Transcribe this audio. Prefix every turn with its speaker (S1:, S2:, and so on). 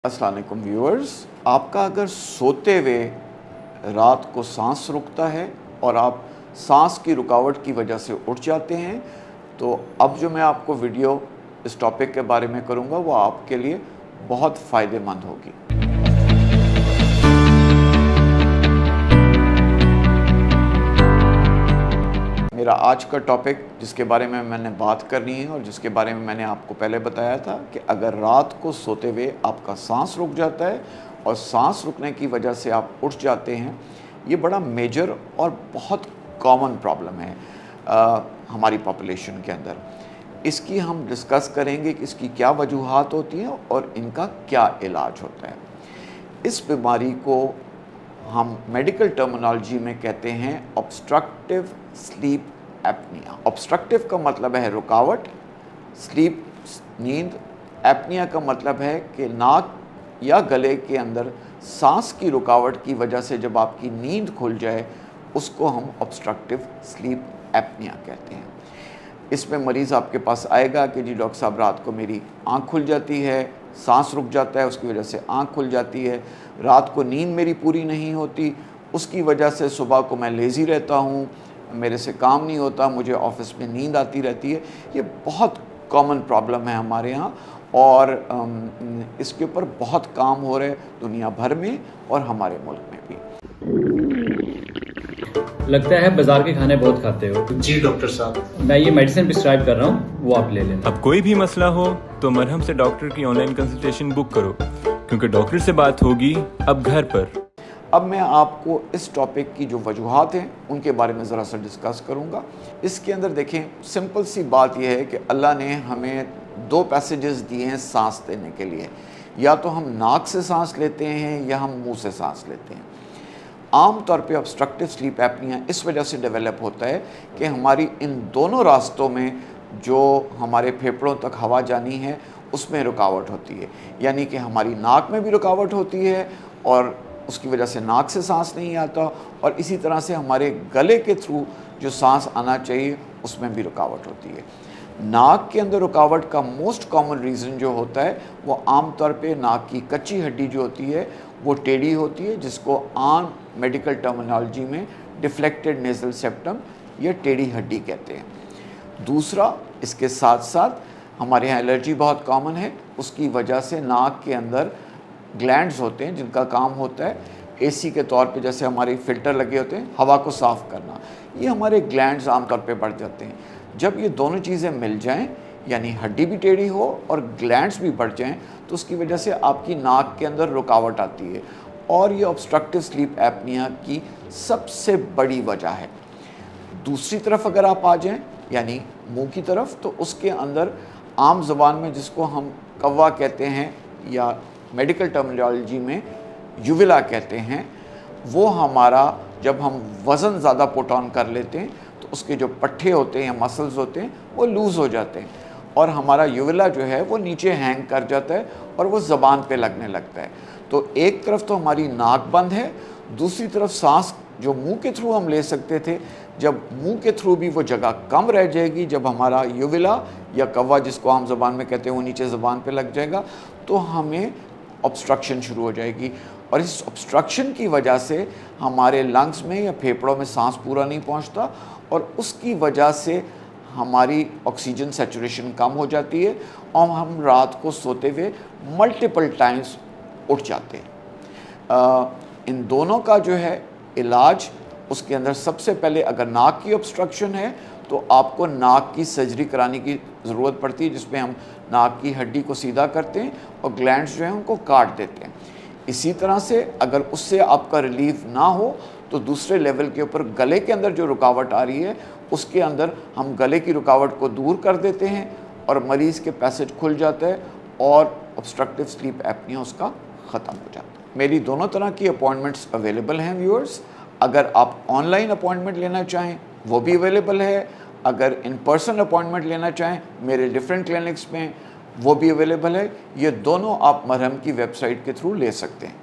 S1: अस्सलाम वालेकुम व्यूअर्स। आपका अगर सोते हुए रात को सांस रुकता है और आप सांस की रुकावट की वजह से उठ जाते हैं, तो अब जो मैं आपको वीडियो इस टॉपिक के बारे में करूंगा वो आपके लिए बहुत फ़ायदेमंद होगी। मेरा आज का टॉपिक जिसके बारे में मैंने बात करनी है और जिसके बारे में मैंने आपको पहले बताया था कि अगर रात को सोते हुए आपका सांस रुक जाता है और सांस रुकने की वजह से आप उठ जाते हैं, ये बड़ा मेजर और बहुत कॉमन प्रॉब्लम है हमारी पॉपुलेशन के अंदर। इसकी हम डिस्कस करेंगे कि इसकी क्या वजूहात होती हैं और इनका क्या इलाज होता है। इस बीमारी को हम मेडिकल टर्मिनोलॉजी में कहते हैं ऑब्स्ट्रक्टिव स्लीप एपनिया। ऑब्स्ट्रक्टिव का मतलब है रुकावट, स्लीप नींद, एपनिया का मतलब है कि नाक या गले के अंदर सांस की रुकावट की वजह से जब आपकी नींद खुल जाए उसको हम ऑब्स्ट्रक्टिव स्लीप एपनिया कहते हैं। इसमें मरीज़ आपके पास आएगा कि जी डॉक्टर साहब रात को मेरी आँख खुल जाती है, सांस रुक जाता है, उसकी वजह से आँख खुल जाती है, रात को नींद मेरी पूरी नहीं होती, उसकी वजह से सुबह को मैं लेज़ी रहता हूँ, मेरे से काम नहीं होता, मुझे ऑफिस में नींद आती रहती है। ये बहुत कॉमन प्रॉब्लम है हमारे यहाँ और इसके ऊपर बहुत काम हो रहे दुनिया भर में और हमारे मुल्क में भी।
S2: लगता है बाजार के खाने बहुत खाते हो।
S3: जी डॉक्टर साहब,
S2: मैं ये मेडिसिन प्रिस्क्राइब कर रहा हूँ, वो आप ले लेना।
S4: अब कोई भी मसला हो तो मरहम से डॉक्टर की ऑनलाइन कंसल्टेशन बुक करो, क्योंकि डॉक्टर से बात होगी अब घर पर।
S1: अब मैं आपको इस टॉपिक की जो वजूहात हैं उनके बारे में ज़रा सा डिस्कस करूँगा। इसके अंदर देखें, सिंपल सी बात यह है कि अल्लाह ने हमें दो पैसेजेस दिए हैं सांस लेने के लिए। या तो हम नाक से सांस लेते हैं या हम मुंह से सांस लेते हैं। आम तौर पे ऑब्स्ट्रक्टिव स्लीप एपनिया इस वजह से डेवलप होता है कि हमारी इन दोनों रास्तों में जो हमारे फेफड़ों तक हवा जानी है उसमें रुकावट होती है। यानी कि हमारी नाक में भी रुकावट होती है और उसकी वजह से नाक से सांस नहीं आता, और इसी तरह से हमारे गले के थ्रू जो सांस आना चाहिए उसमें भी रुकावट होती है। नाक के अंदर रुकावट का मोस्ट कॉमन रीज़न जो होता है वो आम तौर पे नाक की कच्ची हड्डी जो होती है वो टेढ़ी होती है, जिसको आम मेडिकल टर्मिनोलॉजी में डिफ्लेक्टेड नेज़ल सेप्टम या टेढ़ी हड्डी कहते हैं। दूसरा, इसके साथ साथ हमारे यहाँ एलर्जी बहुत कॉमन है, उसकी वजह से नाक के अंदर ग्लैंड्स होते हैं जिनका काम होता है एसी के तौर पे, जैसे हमारे फिल्टर लगे होते हैं हवा को साफ़ करना, ये हमारे ग्लैंड्स आमतौर पे बढ़ जाते हैं। जब ये दोनों चीज़ें मिल जाएं, यानी हड्डी भी टेढ़ी हो और ग्लैंड्स भी बढ़ जाएं, तो उसकी वजह से आपकी नाक के अंदर रुकावट आती है और ये ऑब्स्ट्रक्टिव स्लीप एपनिया की सबसे बड़ी वजह है। दूसरी तरफ अगर आप आ जाएं, यानी मुंह की तरफ, तो उसके अंदर आम ज़बान में जिसको हम कव्वा कहते हैं या मेडिकल टर्मिनोलॉजी में यूविला कहते हैं, वो हमारा जब हम वज़न ज़्यादा पुट ऑन कर लेते हैं तो उसके जो पट्टे होते हैं या मसल्स होते हैं वो लूज़ हो जाते हैं और हमारा यूविला जो है वो नीचे हैंग कर जाता है और वो ज़बान पे लगने लगता है। तो एक तरफ तो हमारी नाक बंद है, दूसरी तरफ सांस जो मुंह के थ्रू हम ले सकते थे, जब मुंह के थ्रू भी वो जगह कम रह जाएगी, जब हमारा यूविला या कव्वा जिसको आम ज़बान में कहते हैं वो नीचे ज़बान पे लग जाएगा, तो हमें ऑब्स्ट्रक्शन शुरू हो जाएगी और इस ऑब्स्ट्रक्शन की वजह से हमारे लंग्स में या फेफड़ों में सांस पूरा नहीं पहुंचता और उसकी वजह से हमारी ऑक्सीजन सैचुरेशन कम हो जाती है और हम रात को सोते हुए मल्टीपल टाइम्स उठ जाते हैं। इन दोनों का जो है इलाज, उसके अंदर सबसे पहले अगर नाक की ऑब्स्ट्रक्शन है तो आपको नाक की सर्जरी कराने की ज़रूरत पड़ती है, जिसमें हम नाक की हड्डी को सीधा करते हैं और ग्लैंड्स जो हैं उनको काट देते हैं। इसी तरह से अगर उससे आपका रिलीफ ना हो तो दूसरे लेवल के ऊपर गले के अंदर जो रुकावट आ रही है उसके अंदर हम गले की रुकावट को दूर कर देते हैं और मरीज़ के पैसेज खुल जाता है और ऑब्स्ट्रक्टिव स्लीप एपनिया उसका ख़त्म हो जाता है। मेरी दोनों तरह की अपॉइंटमेंट्स अवेलेबल हैं व्यूअर्स। अगर आप ऑनलाइन अपॉइंटमेंट लेना चाहें वो भी अवेलेबल है, अगर इन पर्सन अपॉइंटमेंट लेना चाहें मेरे डिफरेंट क्लिनिक्स में वो भी अवेलेबल है। ये दोनों आप मरहम की वेबसाइट के थ्रू ले सकते हैं।